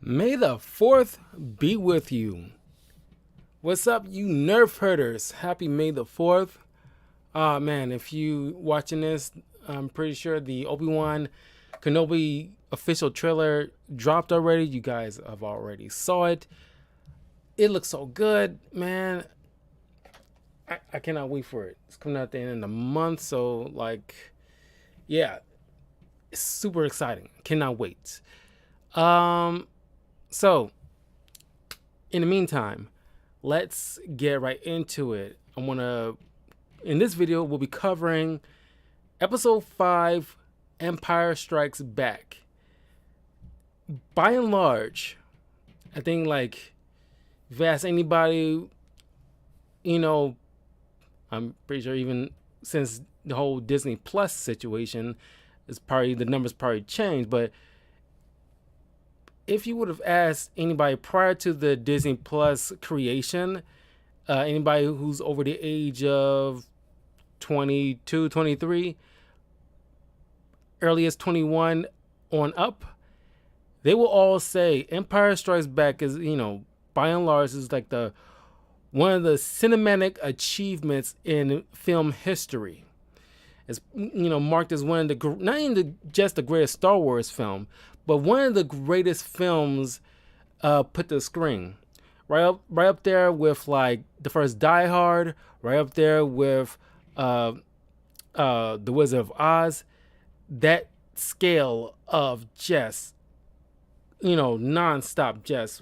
May the 4th be with you. What's up, you nerf herders? Happy May the 4th. Man, if you watching this, I'm pretty sure the Obi-Wan Kenobi official trailer dropped already. You guys have already saw it. It looks so good, man. I cannot wait for it. It's coming out at the end of the month, so yeah, it's super exciting. Cannot wait. So in the meantime, let's get right into it. In this video, we'll be covering episode 5, Empire Strikes Back. By and large, I think if you ask anybody, I'm pretty sure even since the whole Disney Plus situation, the numbers probably changed, but if you would have asked anybody prior to the Disney Plus creation, anybody who's over the age of 22, 23, earliest 21 on up, they will all say Empire Strikes Back is, by and large, is like one of the cinematic achievements in film history. It's marked as one of the not even just the greatest Star Wars film, but one of the greatest films put to the screen. Right up there with the first Die Hard. Right up there with The Wizard of Oz. That scale of just nonstop, just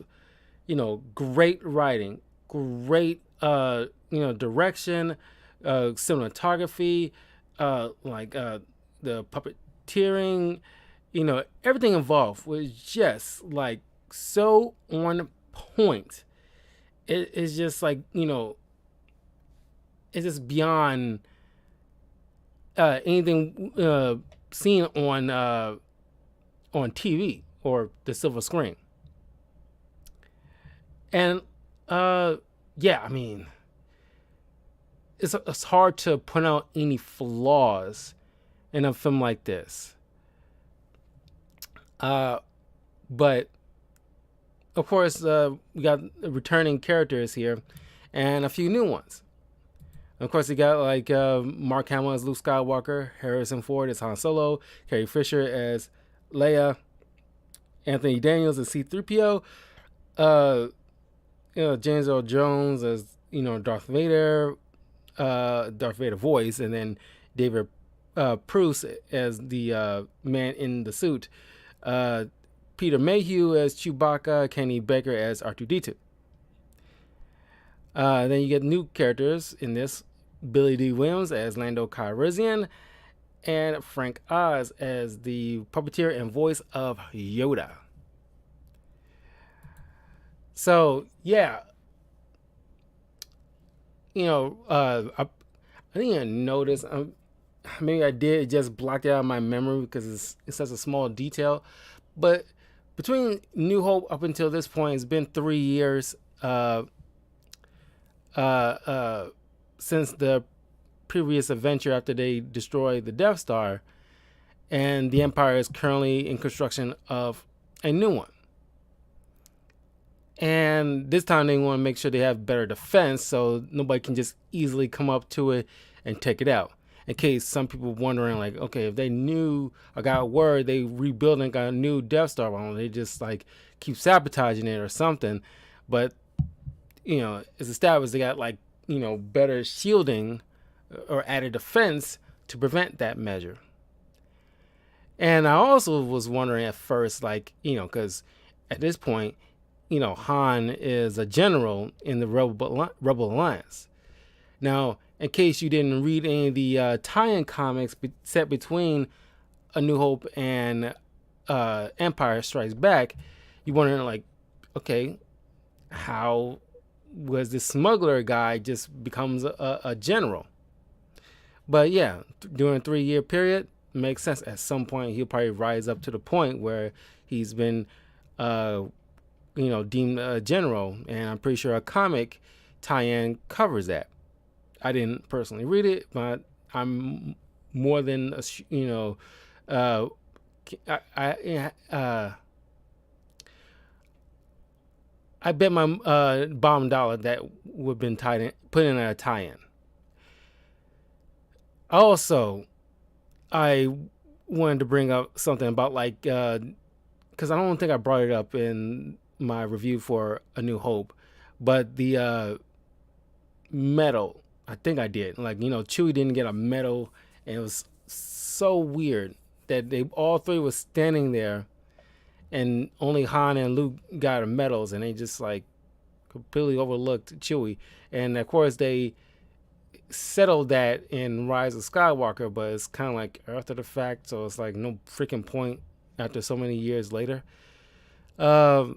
great writing, great direction, cinematography, the puppeteering, everything involved was just so on point. It's just it's just beyond anything seen on TV or the silver screen. And yeah, I mean, it's hard to point out any flaws in a film like this. But of course, we got returning characters here and a few new ones. Of course, we got Mark Hamill as Luke Skywalker, Harrison Ford as Han Solo, Carrie Fisher as Leia, Anthony Daniels as C-3PO, James Earl Jones as Darth Vader voice, and then David Proust as the man in the suit. Peter Mayhew as Chewbacca, Kenny Baker as R2-D2. Then you get new characters in this: Billy D. Williams as Lando Calrissian, and Frank Oz as the puppeteer and voice of Yoda. So yeah, I didn't even notice. Maybe I did just block it out of my memory because it's such a small detail. But between New Hope up until this point, it's been 3 years since the previous adventure after they destroyed the Death Star, and the Empire is currently in construction of a new one. And this time they want to make sure they have better defense so nobody can just easily come up to it and take it out. In case some people wondering, okay, if they knew or got word they rebuilding, got a new Death Star, why don't they just keep sabotaging it or something? But it's established they got better shielding or added defense to prevent that measure. And I also was wondering at first, because at this point, Han is a general in the Rebel Alliance. Now, in case you didn't read any of the tie-in comics set between A New Hope and Empire Strikes Back, you're wondering, okay, how was this smuggler guy just becomes a general? But yeah, during a 3-year period, it makes sense. At some point, he'll probably rise up to the point where he's been deemed a general, and I'm pretty sure a comic tie-in covers that. I didn't personally read it, but I'm more than I bet my bottom dollar that would have been put in a tie-in. Also, I wanted to bring up something about like because I don't think I brought it up in my review for A New Hope, but the medal. I think I did. Like, Chewie didn't get a medal, and it was so weird that they all three was standing there, and only Han and Luke got medals, and they just like completely overlooked Chewie. And of course, they settled that in Rise of Skywalker, but it's kind of like after the fact, so it's like no freaking point after so many years later. But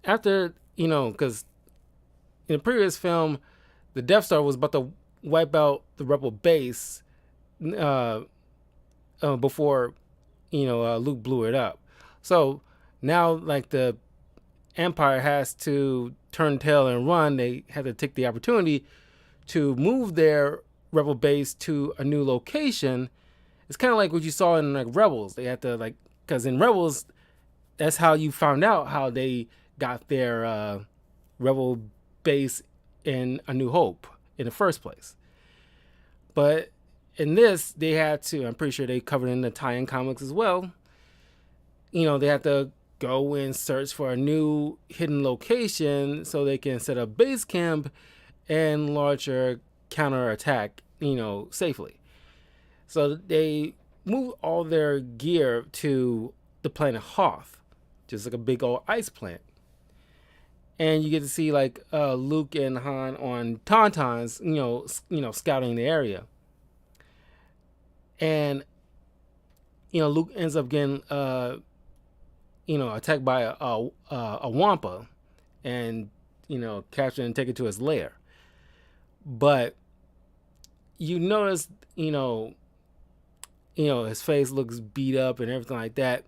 after, because in the previous film, the Death Star was about to wipe out the Rebel base before, Luke blew it up. So now, like, the Empire has to turn tail and run. They had to take the opportunity to move their Rebel base to a new location. It's kind of like what you saw in like Rebels. They had to because in Rebels, that's how you found out how they got their Rebel base in A New Hope in the first place. But in this, they had to, I'm pretty sure they covered in the tie-in comics as well, they had to go and search for a new hidden location so they can set up base camp and launch a counterattack, safely. So they move all their gear to the planet Hoth, just like a big old ice plant. And you get to see like Luke and Han on Tauntauns, scouting the area. And Luke ends up getting attacked by a Wampa, and captured and taken to his lair. But you notice, his face looks beat up and everything like that.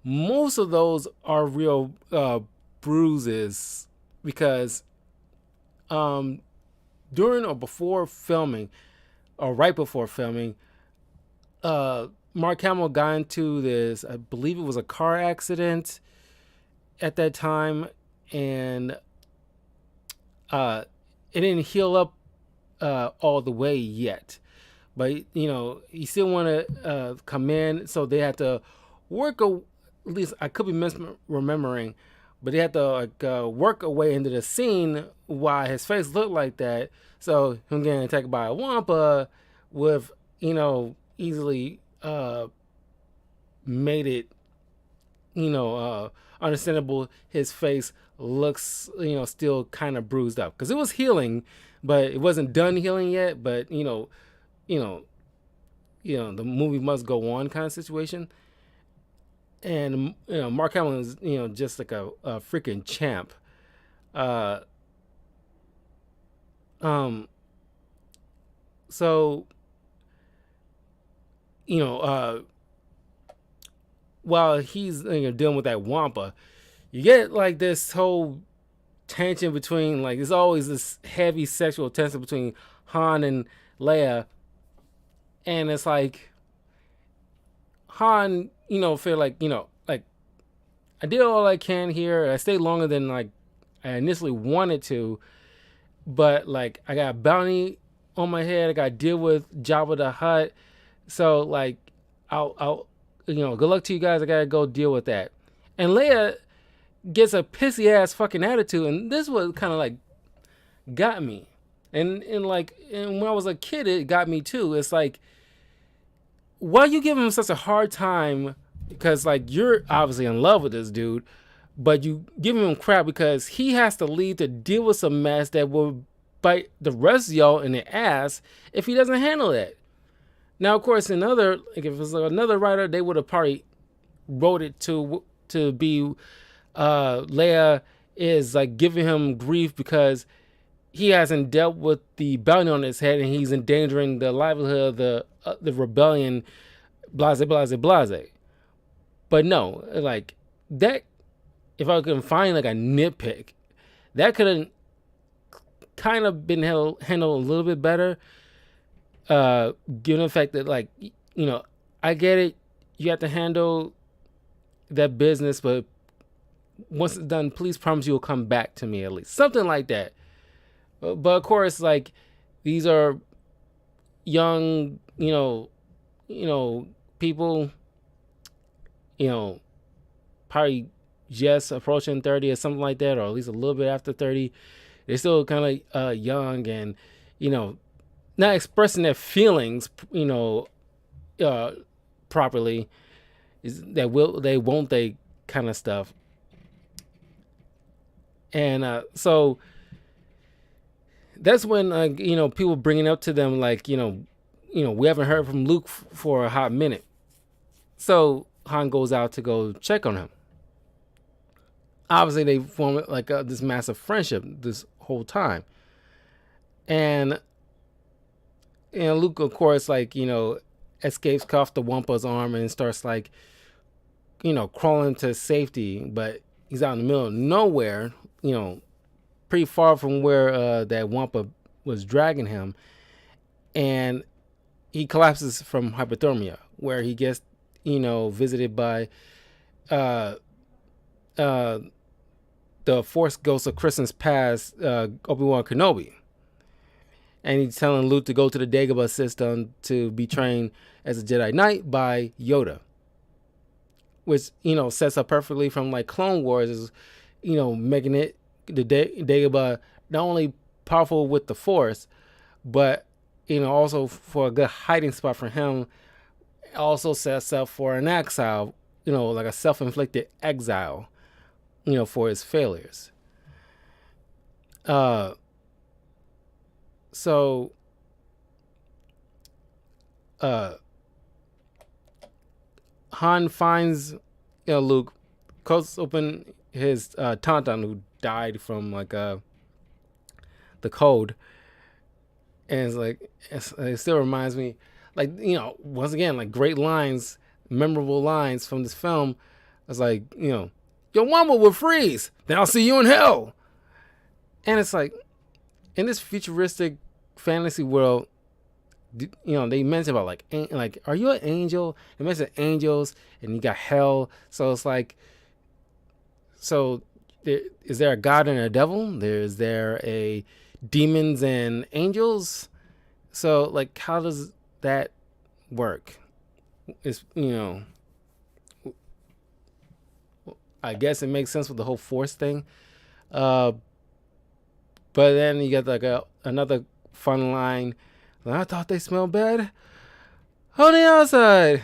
Most of those are real bruises because during or before filming, or right before filming, Mark Hamill got into this, I believe it was a car accident at that time, and it didn't heal up all the way yet. But, he still want to come in, so they had to work, at least I could be misremembering, but they had to work a way into the scene while his face looked like that. So him getting attacked by a Wampa with, easily made it, understandable. His face looks, still kind of bruised up because it was healing, but it wasn't done healing yet. But the movie must go on kind of situation. And Mark Hamill is just like a freaking champ. So while he's dealing with that Wampa, you get like this whole tension between, like, there's always this heavy sexual tension between Han and Leia, and it's like Han, feel like, like, I did all I can here. I stayed longer than like I initially wanted to, but like I got a bounty on my head. I got to deal with Jabba the Hutt. So like, I'll good luck to you guys. I gotta go deal with that. And Leia gets a pissy ass fucking attitude, and this was kind of like got me. And when I was a kid, it got me too. It's like, why you give him such a hard time? Because like, you're obviously in love with this dude, but you give him crap because he has to leave to deal with some mess that will bite the rest of y'all in the ass if he doesn't handle it. Now, of course, if it was another writer, they would have probably wrote it to be Leia is like giving him grief because he hasn't dealt with the bounty on his head and he's endangering the livelihood of the rebellion, blase, blase, blase. But no, like that, if I could find like a nitpick, that could have kind of been handled a little bit better. Given the fact that, like, I get it, you have to handle that business, but once it's done, please promise you'll come back to me at least. Something like that. But of course, like, these are young, people, probably just approaching 30 or something like that, or at least a little bit after 30. They're still kind of young and, not expressing their feelings, properly. Is that won't they kind of stuff. And so that's when people bringing up to them like, we haven't heard from Luke for a hot minute. So Han goes out to go check on him. Obviously, they form like this massive friendship this whole time. And Luke, of course, like, escapes off the Wampa's arm and starts like, crawling to safety. But he's out in the middle of nowhere, pretty far from where that Wampa was dragging him. And he collapses from hypothermia, where he gets, visited by the Force Ghost of Christmas Past, Obi-Wan Kenobi. And he's telling Luke to go to the Dagobah system to be trained as a Jedi Knight by Yoda. Which, sets up perfectly from like Clone Wars, is, making it the Dagobah not only powerful with the Force, but, also for a good hiding spot for him. Also sets up for an exile, like a self-inflicted exile, for his failures. So Han finds Luke, cuts open his Tauntaun, who died from like the cold, and it's like it still reminds me, like, once again, like, great lines, memorable lines from this film. It's like, your Wamba will freeze, then I'll see you in hell. And it's like, in this futuristic fantasy world, they mention about like, are you an angel? They mention angels, and you got hell. So it's like, is there a God and a devil? Is there a demons and angels? So like, how does that work? It's, I guess it makes sense with the whole Force thing. But then you get like another fun line. I thought they smelled bad on the outside.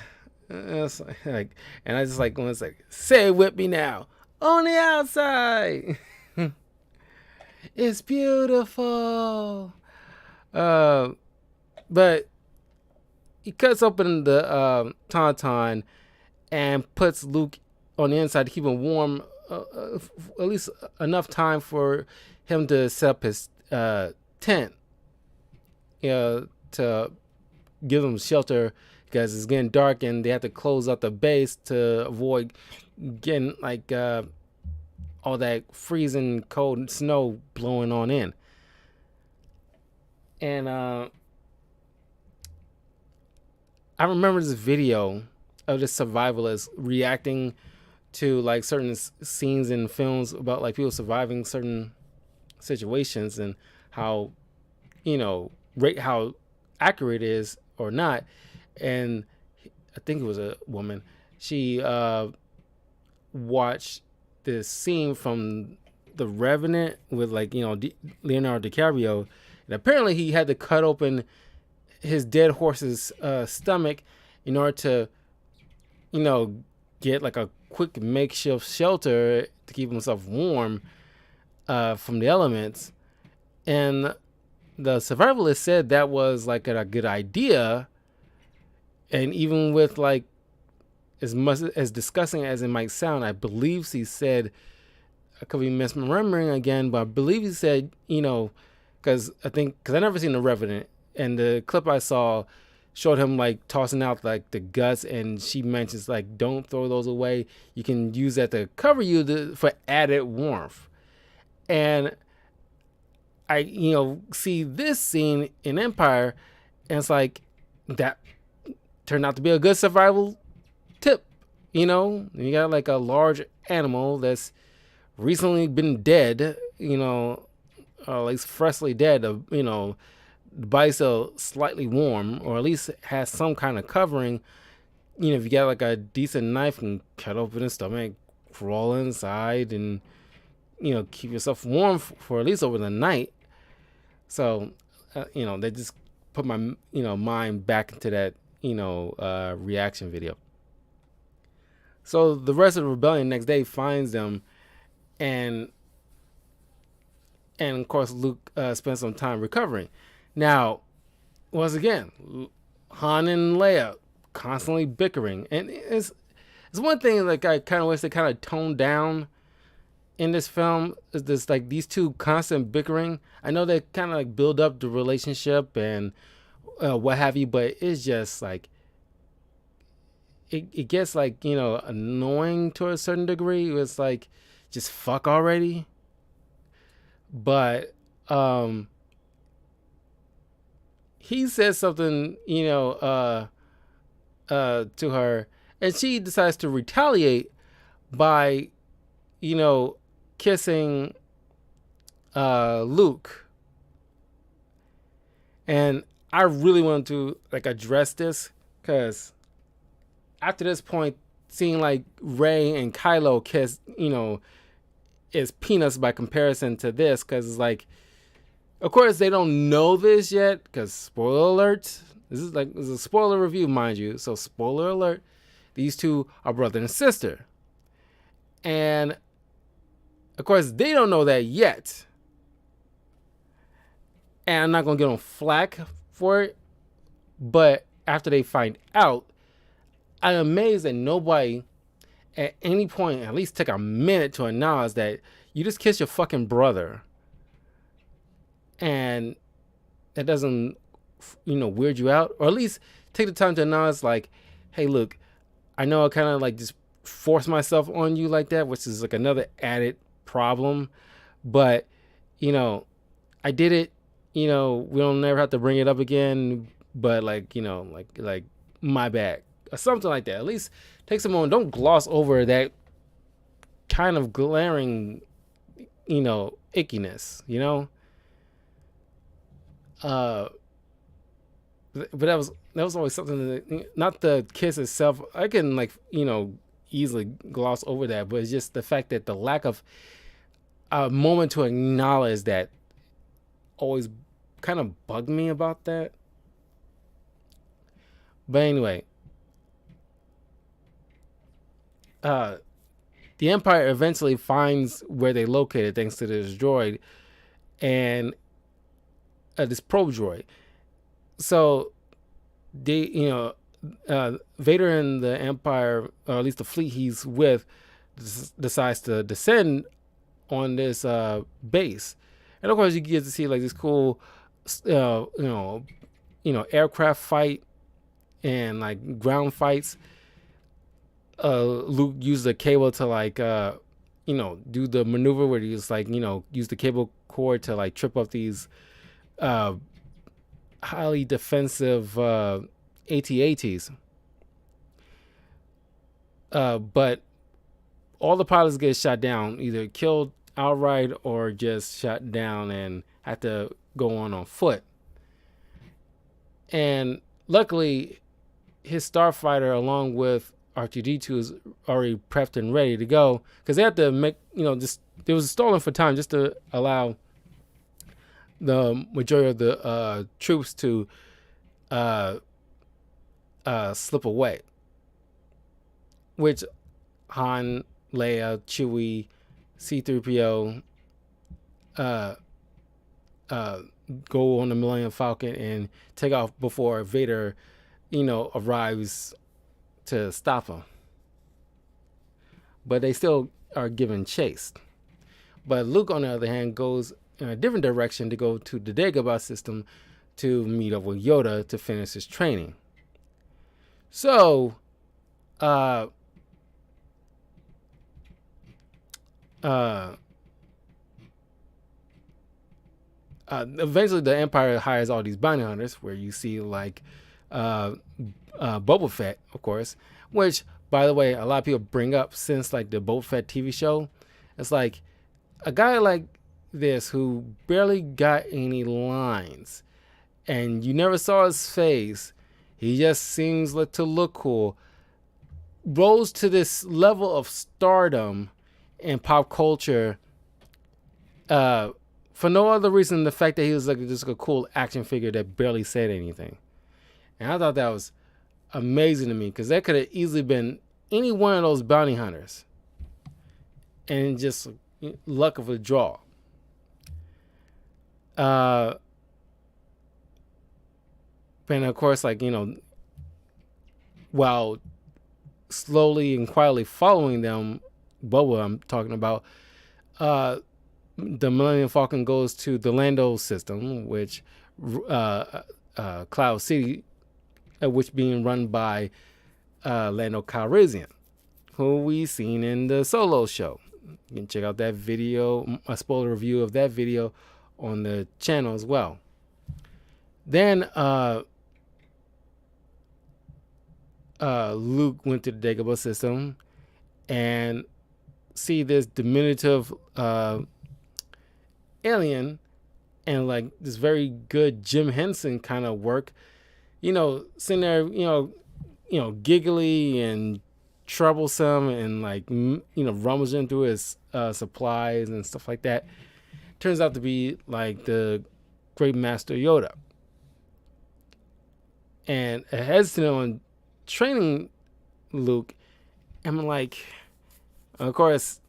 And I just like when it's like, say it with me now. On the outside. It's beautiful. But he cuts open the Tauntaun and puts Luke on the inside to keep him warm, at least enough time for him to set up his tent, to give them shelter, because it's getting dark and they have to close out the base to avoid getting like all that freezing cold snow blowing on in. And I remember this video of this survivalist reacting to like certain scenes in films about like people surviving certain situations and how, how accurate it is or not. And I think it was a woman. She watched this scene from The Revenant with like, Leonardo DiCaprio. And apparently he had to cut open his dead horse's stomach in order to, get like a quick makeshift shelter to keep himself warm from the elements. And the survivalist said that was like a good idea. And even with like, as much as disgusting as it might sound, I believe he said, I could be misremembering again, but I believe he said, because I never seen The Revenant, and the clip I saw showed him like tossing out like the guts, and she mentions like, don't throw those away. You can use that to cover you for added warmth. And I, see this scene in Empire, and it's like, that turned out to be a good survival tip. You got like a large animal that's, recently been dead, or at least freshly dead, the body's still slightly warm, or at least has some kind of covering. If you got like a decent knife and cut open his stomach, crawl inside, and keep yourself warm for at least over the night. So, they just put my mind back into that reaction video. So the rest of the rebellion next day finds them, and of course Luke spends some time recovering. Now, once again, Han and Leia constantly bickering, and it's one thing like I kind of wish they kind of toned down in this film, is this like these two constant bickering. I know they kind of like build up the relationship and what have you, but it's just like it gets like annoying to a certain degree. It's like just fuck already. But he says something to her, and she decides to retaliate by kissing Luke. And I really wanted to like address this, because after this point, seeing like Rey and Kylo kiss, is peanuts by comparison to this, because it's like, of course they don't know this yet, because spoiler alert, this is a spoiler review, mind you, so spoiler alert, these two are brother and sister, and of course they don't know that yet, and I'm not gonna get on flack for it, but after they find out, I'm amazed that nobody at any point at least take a minute to acknowledge that you just kissed your fucking brother, and that doesn't weird you out, or at least take the time to acknowledge like, hey, look, I know I kind of like just force myself on you like that, which is like another added problem, but I did it, we don't never have to bring it up again, but like like my bad, or something like that. At least take some moment, don't gloss over that kind of glaring ickiness, but that was always something that, not the kiss itself, I can like easily gloss over that, but it's just the fact that the lack of a moment to acknowledge that always kind of bugged me about that. But anyway, the Empire eventually finds where they located thanks to this droid and this probe droid. So they, Vader and the Empire, or at least the fleet he's with, decides to descend on this base, and of course you get to see like this cool, aircraft fight and like ground fights. Luke used the cable to like do the maneuver where he just like use the cable cord to like trip up these highly defensive AT-ATs. But all the pilots get shot down, either killed outright or just shot down and had to go on foot. And luckily, his starfighter, along with R2-D2, is already prepped and ready to go, because they had to make, just, it was stalling for time just to allow the majority of the troops to slip away, which Han, Leia, Chewie, C-3PO go on the Millennium Falcon and take off before Vader, arrives to stop him. But they still are given chase. But Luke, on the other hand, goes in a different direction to go to the Dagobah system to meet up with Yoda to finish his training. So, eventually the Empire hires all these bounty hunters, where you see like Boba Fett, of course, which, by the way, a lot of people bring up since like the Boba Fett TV show. It's like a guy like this who barely got any lines and you never saw his face. He just seems like to look cool. Rose to this level of stardom in pop culture for no other reason than the fact that he was like just a cool action figure that barely said anything. And I thought that was amazing to me because that could have easily been any one of those bounty hunters. And just luck of a draw. And of course, like, while slowly and quietly following them, Boba I'm talking about, the Millennium Falcon goes to the Lando system, which Cloud City, which being run by Lando Calrissian, who we seen in the Solo show. You can check out that video, a spoiler review of that video on the channel as well. Then Luke went to the Dagobah system and see this diminutive alien and like this very good Jim Henson kind of work, sitting there, giggly and troublesome and like, rummaging through his supplies and stuff like that. Turns out to be like the great master Yoda. And hesitant on training Luke, I'm like, of course,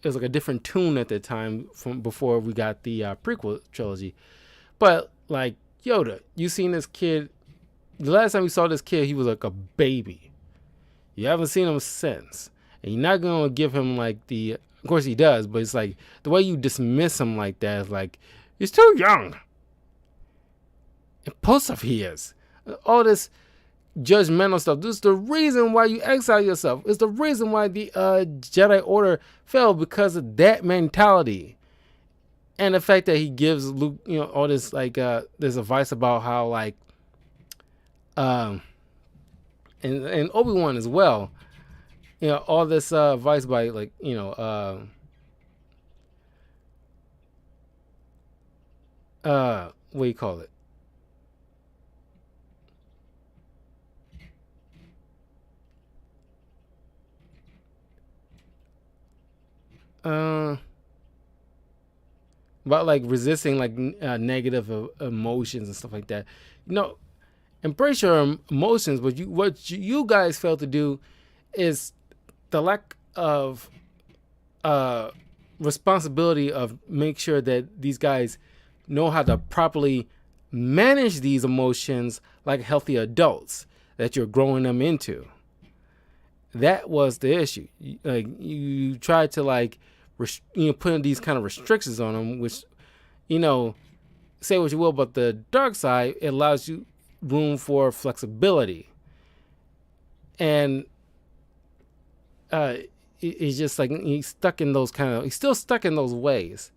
it was like a different tune at the time from before we got the prequel trilogy. But like, Yoda, you seen this kid, the last time we saw this kid, he was like a baby. You haven't seen him since. And you're not going to give him like of course he does, but it's like the way you dismiss him like that is like, he's too young. Impulsive he is. All this judgmental stuff. This is the reason why you exile yourself. It's the reason why the Jedi Order fell, because of that mentality. And the fact that he gives Luke, all this like this advice about how like and Obi-Wan as well. All this advice by like, what do you call it? About like resisting like negative emotions and stuff like that. Embrace your emotions, but what you guys fail to do is the lack of responsibility of make sure that these guys know how to properly manage these emotions like healthy adults that you're growing them into. That was the issue. Like you tried to like put these kind of restrictions on them, which say what you will about the dark side, it allows you room for flexibility. And it's just like he's still stuck in those ways.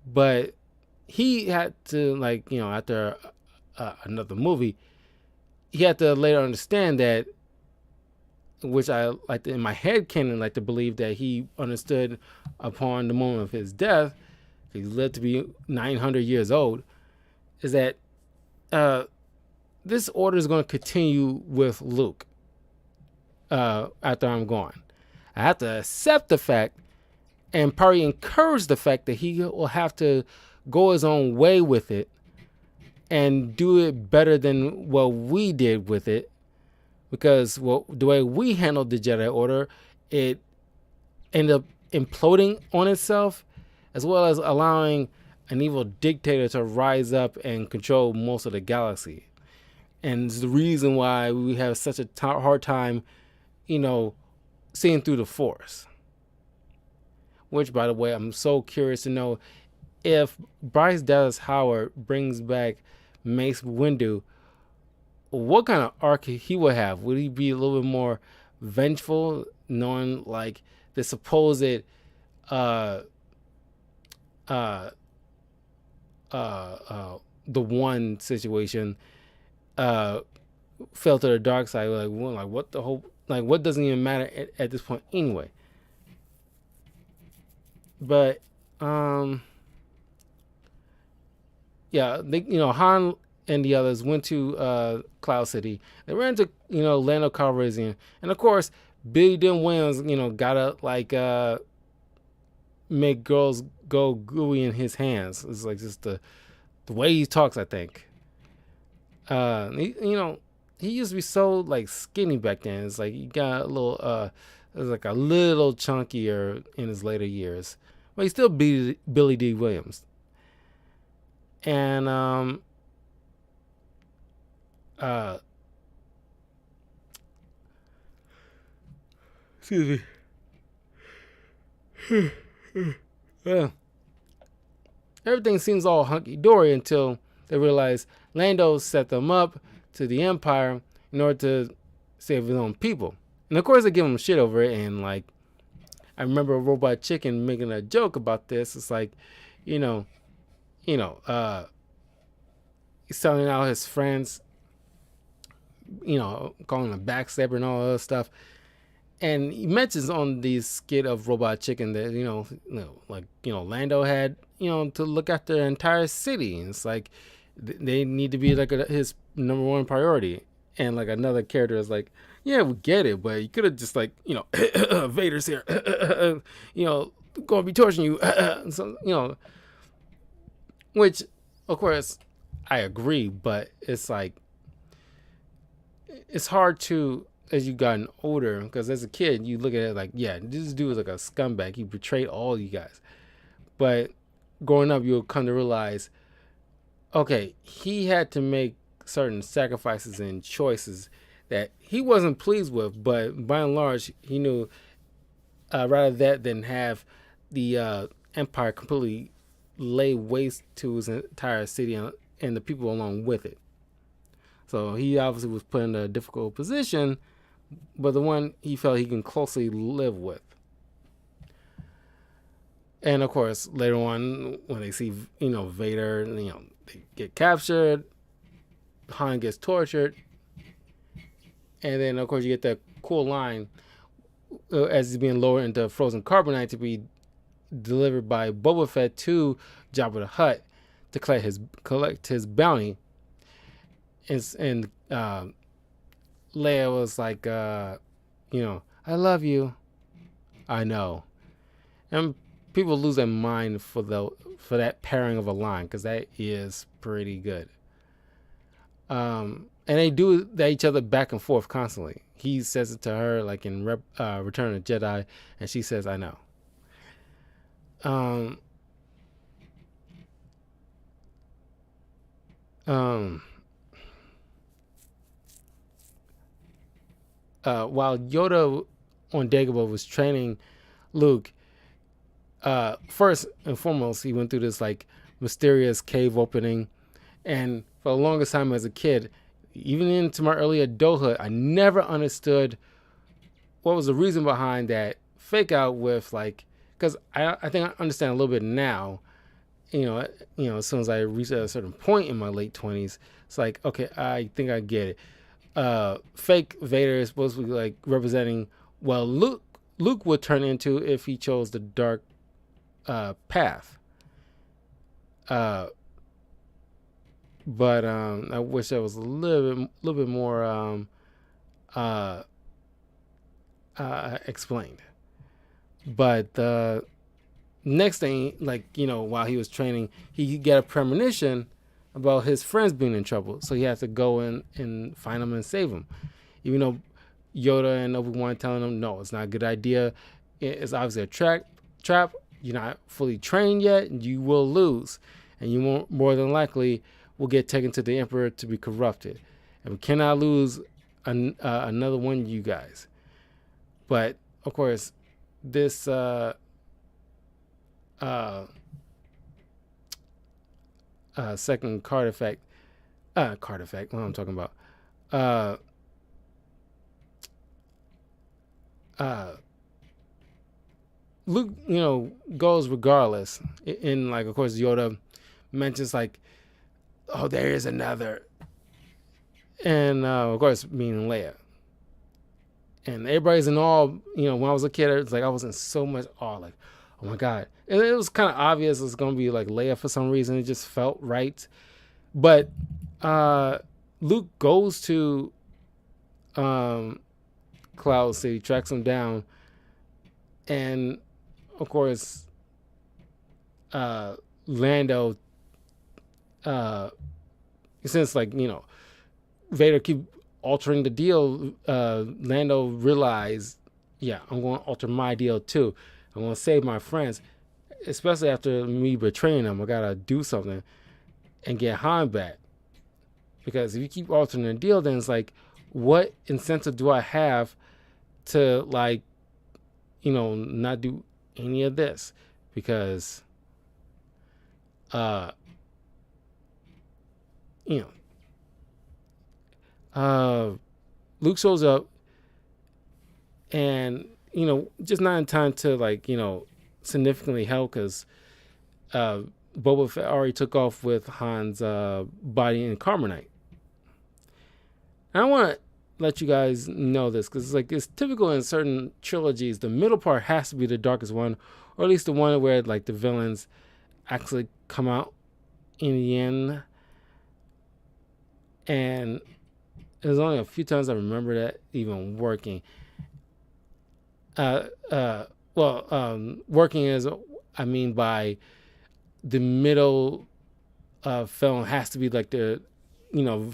But he had to, like, after another movie, he had to later understand that, which I like in my head canon like to believe that he understood upon the moment of his death, he lived to be 900 years old, is that this order is going to continue with Luke after I'm gone. I have to accept the fact and probably encourage the fact that he will have to go his own way with it and do it better than what we did with it. Because the way we handled the Jedi Order, it ended up imploding on itself, as well as allowing an evil dictator to rise up and control most of the galaxy. And it's the reason why we have such a hard time, seeing through the Force. Which, by the way, I'm so curious to know if Bryce Dallas Howard brings back Mace Windu, what kind of arc he would have. Would he be a little bit more vengeful, knowing like the supposed the one situation fell to the dark side, like what the whole, like what doesn't even matter at this point anyway. But yeah, Han and the others went to Cloud City. They ran into Lando Calrissian, and of course, Billy Dean Williams, gotta like make girls go gooey in his hands. It's like just the way he talks, I think. He used to be so like skinny back then. It's like he got a little it was like a little chunkier in his later years. But he's still Billy D. Williams. And excuse me. Everything seems all hunky dory until they realize Lando set them up to the Empire in order to save his own people. And of course, they give him shit over it. And like, I remember Robot Chicken making a joke about this. It's like, he's selling out his friends, calling him a backstabber and all that other stuff. And he mentions on the skit of Robot Chicken that Lando had to look after the entire city. And it's like they need to be like his number one priority. And like another character is like, yeah, we get it, but you could have just like Vader's here, gonna be torturing you, so which of course I agree, but it's like it's hard to, as you gotten older, because as a kid you look at it like, yeah, this dude is like a scumbag, he betrayed all you guys. But growing up, you'll come to realize, okay, he had to make certain sacrifices and choices that he wasn't pleased with, but by and large he knew rather that than have the Empire completely lay waste to his entire city and the people along with it. So he obviously was put in a difficult position, but the one he felt he can closely live with. And of course, later on, when they see Vader, they get captured, Han gets tortured, and then of course you get that cool line as he's being lowered into frozen carbonite to be delivered by Boba Fett to Jabba the Hutt to collect his bounty. And Leia was like, I love you. I know. And people lose their mind for that pairing of a line, because that is pretty good. And they do that each other back and forth constantly. He says it to her like in Return of the Jedi, and she says, I know. While Yoda on Dagobah was training Luke, first and foremost, he went through this like mysterious cave opening, and for the longest time as a kid, even into my early adulthood, I never understood what was the reason behind that fake out with like, because I think I understand a little bit now. As soon as I reached a certain point in my late 20s, it's like, okay, I think I get it. Fake Vader is supposed to be like representing well Luke would turn into if he chose the dark path. But I wish that was a little bit more explained. But the next thing, like, while he was training, he got a premonition about his friends being in trouble. So he had to go in and find them and save them. Even though Yoda and Obi-Wan telling him, no, it's not a good idea. It's obviously a trap. You're not fully trained yet. You will lose. And you won't, more than likely will get taken to the Emperor to be corrupted. And we cannot lose another one of you guys. But, of course, this second card effect, what I'm talking about, Luke, goes regardless. And like, of course, Yoda mentions like, oh, there is another. And of course, meaning Leia. And everybody's in awe. When I was a kid, it's like I was in so much awe. Like, oh my God, And it was kind of obvious it was going to be like Leia for some reason. It just felt right. But Luke goes to Cloud City, tracks him down, and of course, Lando, since Vader keep altering the deal, Lando realized, yeah, I'm going to alter my deal too. I'm going to save my friends, especially after me betraying them. I gotta do something and get Han back. Because if you keep altering the deal, then it's like, what incentive do I have to not do any of this? Because Luke shows up and just not in time to significantly help, because Boba Fett already took off with Han's body in carbonite. And I want to let you guys know this, because it's typical in certain trilogies. The middle part has to be the darkest one, or at least the one where the villains actually come out in the end. And there's only a few times I remember that even working. Working is, I mean, by the middle film has to be the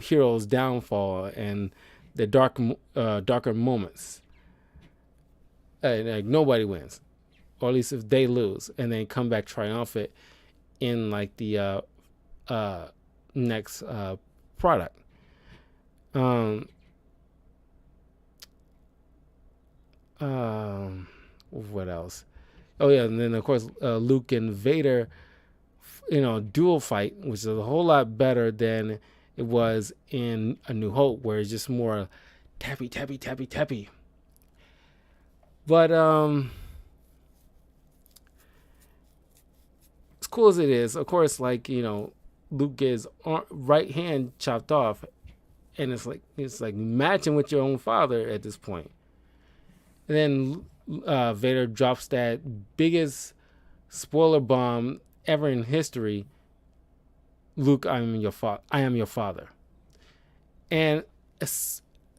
hero's downfall and the darker moments. Nobody wins, or at least if they lose, and then come back triumphant in the next product. What else? Oh yeah, and then of course Luke and Vader, dual fight, which is a whole lot better than it was in A New Hope, where it's just more tappy, tappy, tappy, tappy. But as cool as it is, of course, Luke gets right hand chopped off, and it's like matching with your own father at this point. And then Vader drops that biggest spoiler bomb ever in history. Luke, I am your father. And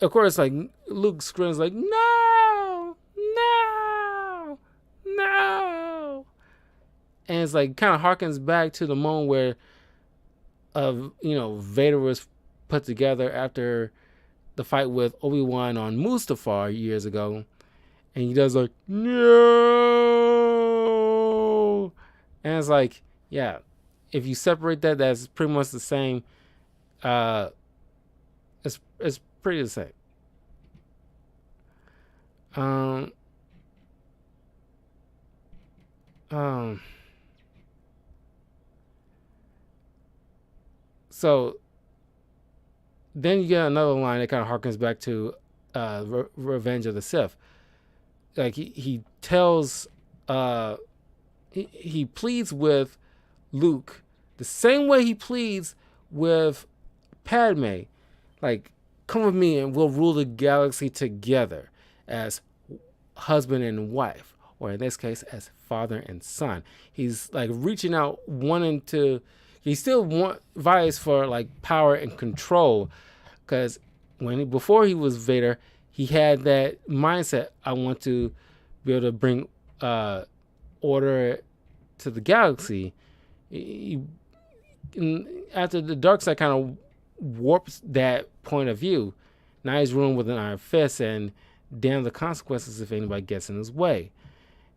of course, Luke screams no, no, no. And it's kind of harkens back to the moment where Vader was put together after the fight with Obi-Wan on Mustafar years ago. And he does no. And it's yeah, if you separate that, that's pretty much the same. It's pretty the same. So then you get another line that kind of harkens back to Revenge of the Sith. He tells, he pleads with Luke the same way he pleads with Padme, come with me and we'll rule the galaxy together as husband and wife, or in this case as father and son. He's reaching out, wanting to, he still vies for power and control, because before he was Vader, he had that mindset, I want to be able to bring order to the galaxy. After the dark side kind of warps that point of view, now he's ruling with an iron fist, and damn the consequences if anybody gets in his way.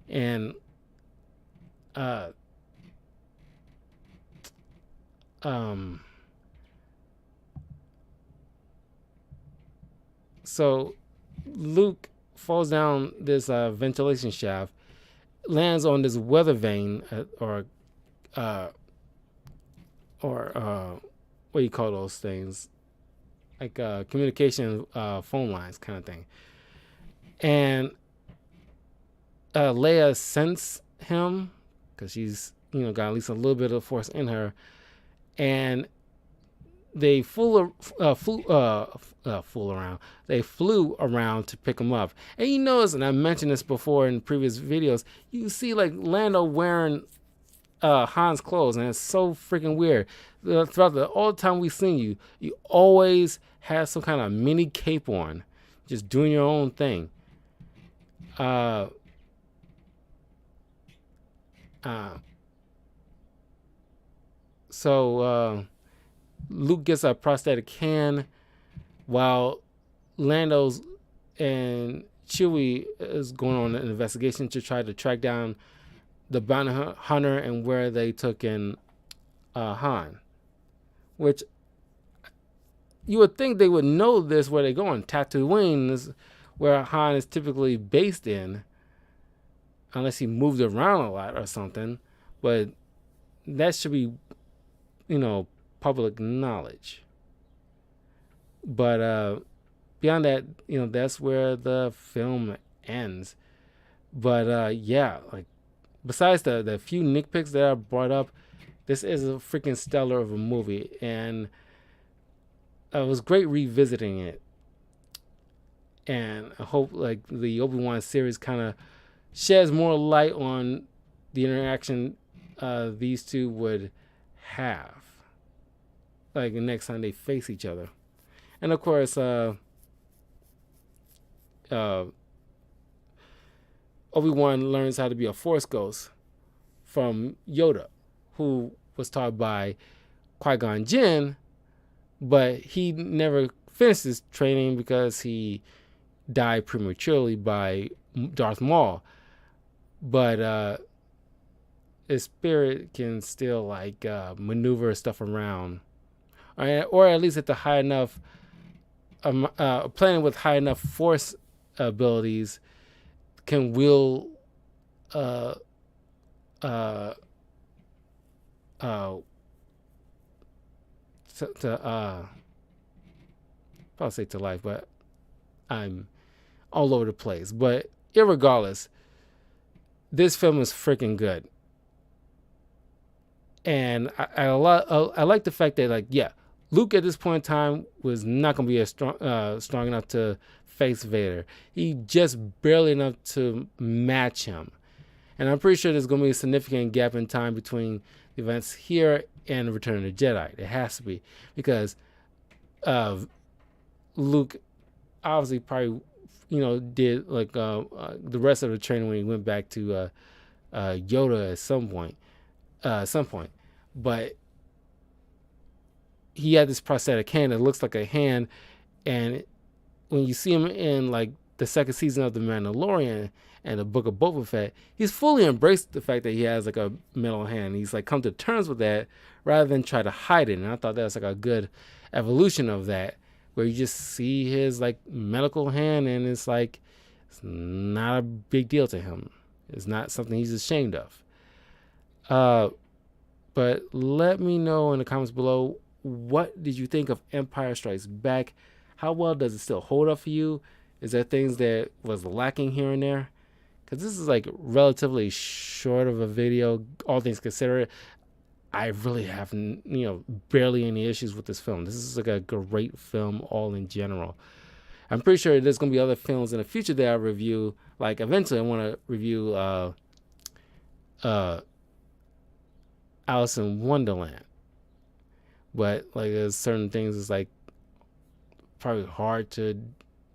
And so Luke falls down this ventilation shaft, lands on this weather vane, or what do you call those things? Communication phone lines kind of thing. And Leia senses him, because she's got at least a little bit of force in her, and they fool around. They flew around to pick him up. And you notice, and I mentioned this before in previous videos, you see like Lando wearing Han's clothes, and it's so freaking weird. Throughout all the time we've seen you, you always have some kind of mini cape on, just doing your own thing. So Luke gets a prosthetic hand, while Lando's and Chewie is going on an investigation to try to track down the bounty hunter and where they took in Han. Which you would think they would know this where they're going. Tatooine is where Han is typically based in, unless he moved around a lot or something. But that should be, public knowledge. But beyond that, that's where the film ends. But yeah, like besides the few nitpicks that I brought up, this is a freaking stellar of a movie, and it was great revisiting it. And I hope like the Obi-Wan series kind of sheds more light on the interaction these two would have, like the next time they face each other. And of course, Obi-Wan learns how to be a Force ghost from Yoda, who was taught by Qui-Gon Jinn, but he never finished his training because he died prematurely by Darth Maul. But his spirit can still maneuver stuff around, or at least at the high enough, planet with high enough Force abilities can wield I'll say to life, but I'm all over the place. But irregardless, this film is freaking good. And I like the fact that Luke at this point in time was not going to be strong enough to face Vader. He just barely enough to match him. And I'm pretty sure there's going to be a significant gap in time between the events here and Return of the Jedi. There has to be, because Luke obviously probably did the rest of the training when he went back to Yoda at some point. But he had this prosthetic hand that looks like a hand, and when you see him in the second season of The Mandalorian and the Book of Boba Fett, he's fully embraced the fact that he has a metal hand. He's come to terms with that rather than try to hide it. And I thought that was a good evolution of that, where you just see his medical hand, and it's not a big deal to him. It's not something he's ashamed of. But let me know in the comments below, what did you think of Empire Strikes Back? How well does it still hold up for you? Is there things that was lacking here and there? Because this is relatively short of a video, all things considered. I really have barely any issues with this film. This is a great film all in general. I'm pretty sure there's going to be other films in the future that I review. Eventually I want to review Alice in Wonderland. But there's certain things it's probably hard to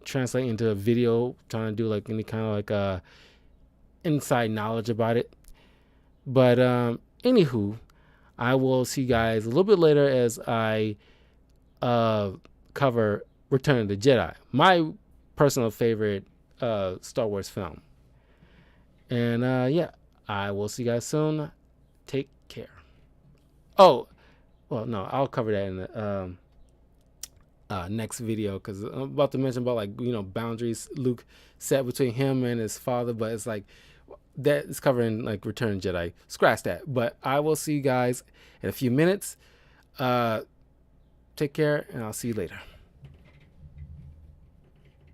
translate into a video, trying to do any kind of inside knowledge about it. But anywho, I will see you guys a little bit later as I cover Return of the Jedi, my personal favorite Star Wars film. And yeah, I will see you guys soon. Take care. Oh, well, no, I'll cover that in the next video, because I'm about to mention about boundaries Luke set between him and his father, but it's that is covering Return of the Jedi. Scratch that. But I will see you guys in a few minutes. Take care, and I'll see you later.